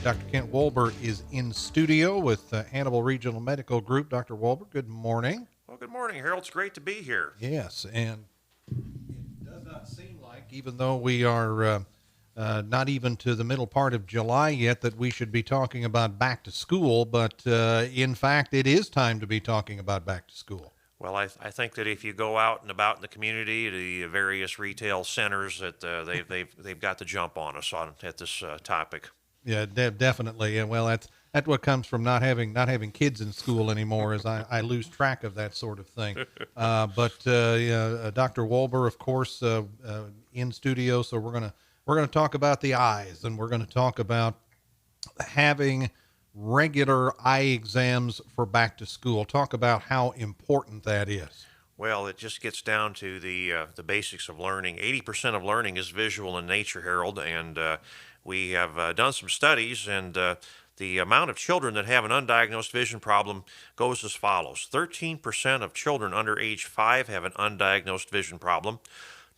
Dr. Kent Wolber is in studio with Hannibal Regional Medical Group. Dr. Wolber, good morning. Well, good morning, Harold. It's great to be here. Yes, and it does not seem like, even though we are not even to the middle part of July yet, that we should be talking about back to school, but in fact, it is time to be talking about back to school. Well, I think that if you go out and about in the community, the various retail centers, that they've got the jump on us at this topic. Yeah, definitely. And well, that's what comes from not having kids in school anymore. Is I lose track of that sort of thing. But Dr. Wolber, of course, in studio. So we're gonna talk about the eyes, and we're gonna talk about having regular eye exams for back to school. Talk about how important that is. Well, it just gets down to the basics of learning. 80% of learning is visual in nature, Harold, and we have done some studies, and the amount of children that have an undiagnosed vision problem goes as follows. 13% of children under age 5 have an undiagnosed vision problem.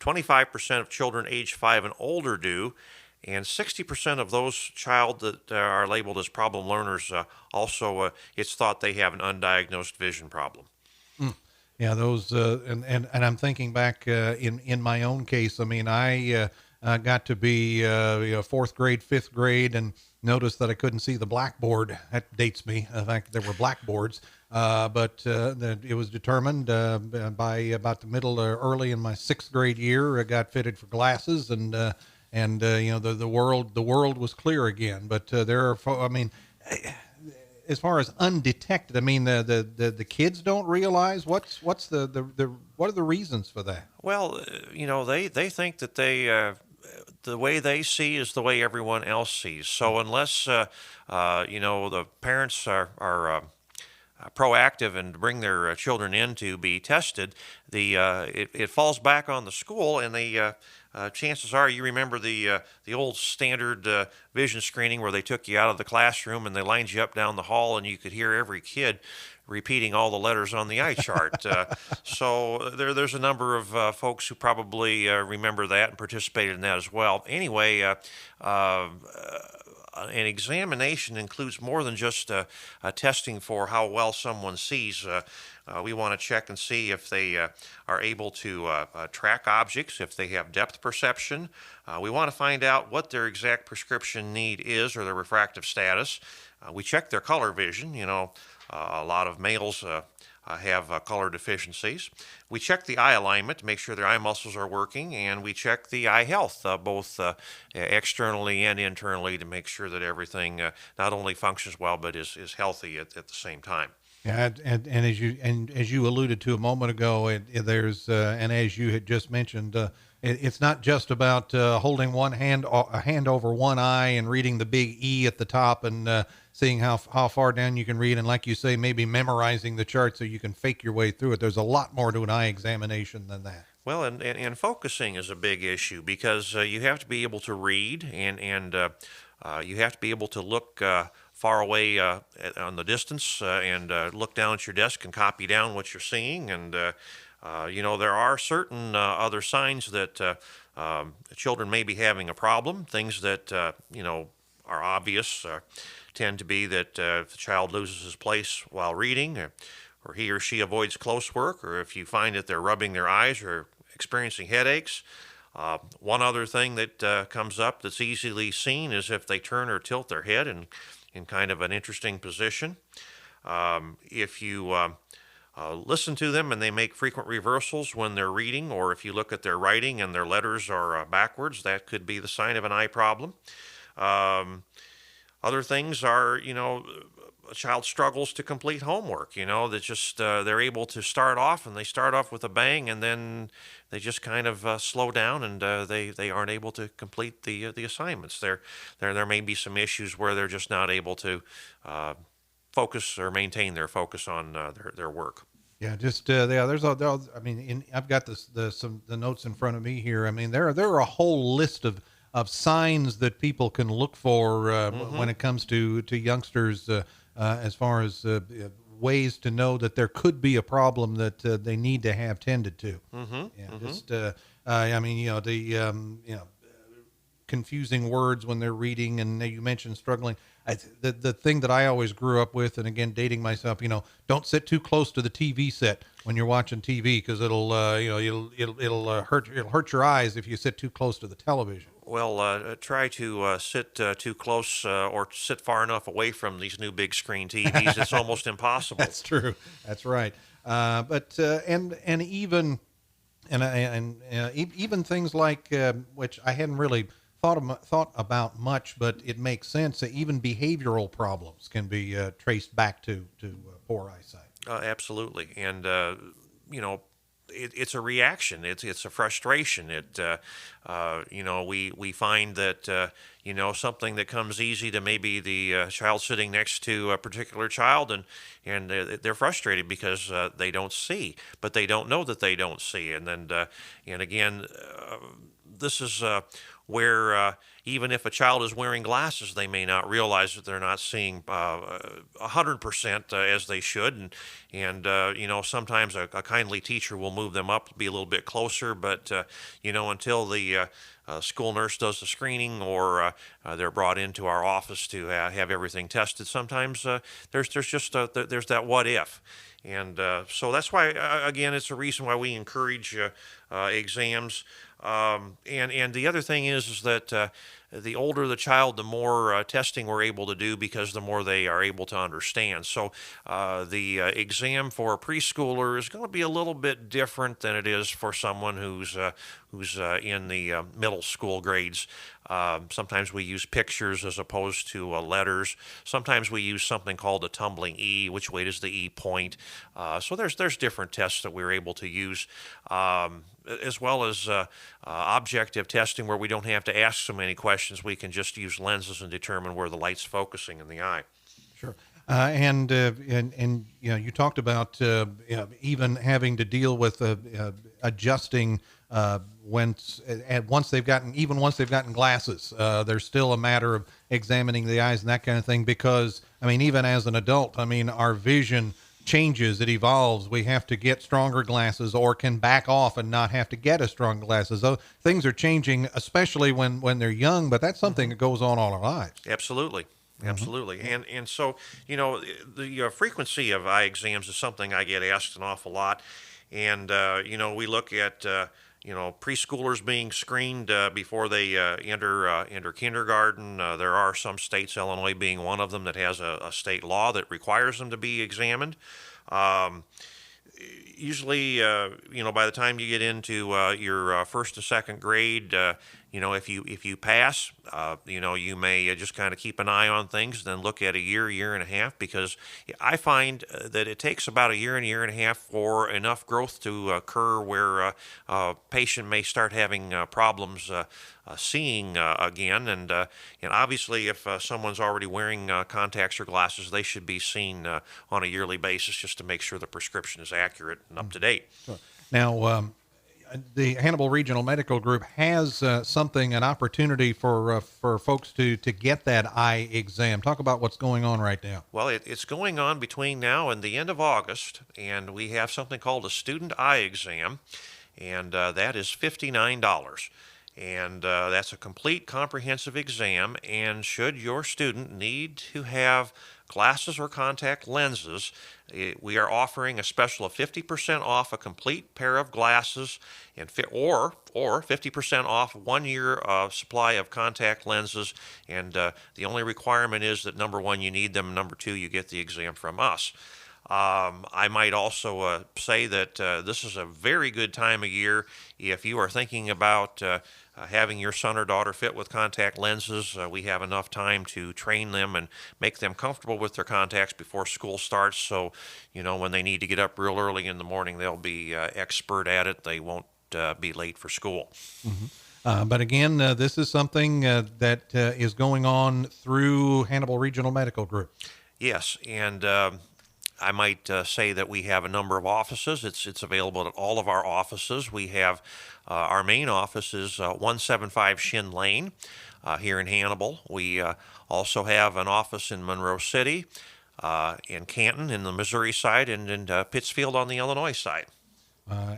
25% of children age 5 and older do, and 60% of those child that are labeled as problem learners also it's thought they have an undiagnosed vision problem. Yeah, those and I'm thinking back in my own case. I mean, I got to be fourth grade, fifth grade, and noticed that I couldn't see the blackboard. That dates me. In fact, there were blackboards, but that it was determined by about the middle or early in my sixth grade year. I got fitted for glasses, and the world was clear again. But there are, I mean, as far as undetected, I mean, the kids don't realize what's the what are the reasons for that? Well, they think that the way they see is the way everyone else sees. So unless the parents are proactive and bring their children in to be tested, it falls back on the school, and chances are you remember the old standard vision screening where they took you out of the classroom and they lined you up down the hall, and you could hear every kid repeating all the letters on the eye chart. So there's a number of folks who probably remember that and participated in that as well. Anyway, an examination includes more than just a testing for how well someone sees. We want to check and see if they are able to track objects, if they have depth perception. We want to find out what their exact prescription need is, or their refractive status. We check their color vision. A lot of males have color deficiencies. We check the eye alignment to make sure their eye muscles are working, and we check the eye health, both externally and internally, to make sure that everything not only functions well but is healthy at the same time. Yeah, and as you alluded to a moment ago, there's and as you had just mentioned, it's not just about holding a hand over one eye and reading the big E at the top and seeing how far down you can read, and like you say, maybe memorizing the chart so you can fake your way through it. There's a lot more to an eye examination than that. Well, and focusing is a big issue, because you have to be able to read, and you have to be able to look far away on the distance and look down at your desk and copy down what you're seeing. And there are certain other signs that children may be having a problem. Things that are obvious tend to be that if the child loses his place while reading, or he or she avoids close work, or if you find that they're rubbing their eyes or experiencing headaches. One other thing that comes up that's easily seen is if they turn or tilt their head in kind of an interesting position. If you listen to them and they make frequent reversals when they're reading, or if you look at their writing and their letters are backwards, that could be the sign of an eye problem. Other things are, a child struggles to complete homework, that just they're able to start off, and they start off with a bang, and then they just kind of slow down, and they aren't able to complete the assignments. There may be some issues where they're just not able to focus or maintain their focus on their work. Yeah, just I mean, I've got the notes in front of me here. I mean, there are a whole list of signs that people can look for when it comes to youngsters, as far as ways to know that there could be a problem that they need to have tended to. Mm-hmm. Yeah, Mm-hmm. just I mean, confusing words when they're reading. And you mentioned struggling. The thing that I always grew up with, and again, dating myself, don't sit too close to the TV set when you're watching TV, because it'll hurt your eyes if you sit too close to the television. Well, try to sit too close or sit far enough away from these new big screen TVs. It's almost impossible. That's true. That's right. But and even even things like which I hadn't really thought about much, but it makes sense. Even behavioral problems can be traced back to poor eyesight. Absolutely, and it's a reaction. It's a frustration. We find that something that comes easy to maybe the child sitting next to a particular child, and they're frustrated because they don't see, but they don't know that they don't see, and then and again. This is where even if a child is wearing glasses, they may not realize that they're not seeing 100% as they should, and sometimes a kindly teacher will move them up to be a little bit closer, but until the school nurse does the screening or they're brought into our office to have everything tested, sometimes there's just there's that what if. And so that's why, again, it's a reason why we encourage exams. And the other thing is that the older the child, the more testing we're able to do, because the more they are able to understand. So the exam for a preschooler is going to be a little bit different than it is for someone who's in the middle school grades. Sometimes we use pictures as opposed to letters. Sometimes we use something called a tumbling E. Which way does the E point? So there's different tests that we're able to use, as well as objective testing where we don't have to ask so many questions. We can just use lenses and determine where the light's focusing in the eye. Sure. And you talked about even having to deal with adjusting once they've gotten glasses. There's still a matter of examining the eyes and that kind of thing, because even as an adult, our vision changes, it evolves. We have to get stronger glasses, or can back off and not have to get as strong glasses. So things are changing, especially when they're young, but that's something that goes on all our lives. Absolutely. Absolutely. And so, the frequency of eye exams is something I get asked an awful lot. And, we look at, preschoolers being screened before they enter kindergarten. There are some states, Illinois being one of them, that has a state law that requires them to be examined. Usually, by the time you get into your first and second grade, if you pass, you may just kind of keep an eye on things, then look at a year and a half, because I find that it takes about a year and a half for enough growth to occur where a patient may start having problems seeing again, and obviously if someone's already wearing contacts or glasses, they should be seen on a yearly basis just to make sure the prescription is accurate and up to date. Sure. Now, the Hannibal Regional Medical Group has an opportunity for folks to get that eye exam. Talk about what's going on right now. Well, it's going on between now and the end of August, and we have something called a student eye exam, and that is $59. And that's a complete comprehensive exam, and should your student need to have glasses or contact lenses, we are offering a special of 50% off a complete pair of glasses, or 50% off 1 year supply of contact lenses. And the only requirement is that, number one, you need them, number two, you get the exam from us. I might also say that this is a very good time of year if you are thinking about having your son or daughter fit with contact lenses. We have enough time to train them and make them comfortable with their contacts before school starts. So, when they need to get up real early in the morning, they'll be expert at it. They won't be late for school. Mm-hmm. But again, this is something that is going on through Hannibal Regional Medical Group. Yes, and I might say that we have a number of offices. It's available at all of our offices. We have our main office is 175 Shin Lane here in Hannibal. We also have an office in Monroe City, in Canton in the Missouri side, and in Pittsfield on the Illinois side.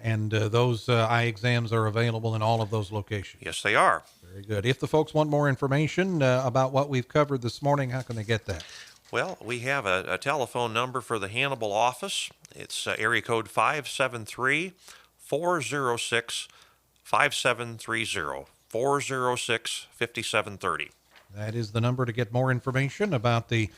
And those eye exams are available in all of those locations. Yes, they are. Very Very good. If the folks want more information about what we've covered this morning, how can they get that? Well, we have a telephone number for the Hannibal office. It's area code 573 406 5730. 406 5730. That is the number to get more information about the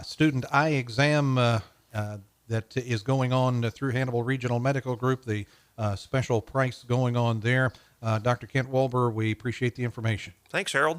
student eye exam that is going on through Hannibal Regional Medical Group, the special price going on there. Dr. Kent Wolber, we appreciate the information. Thanks, Harold.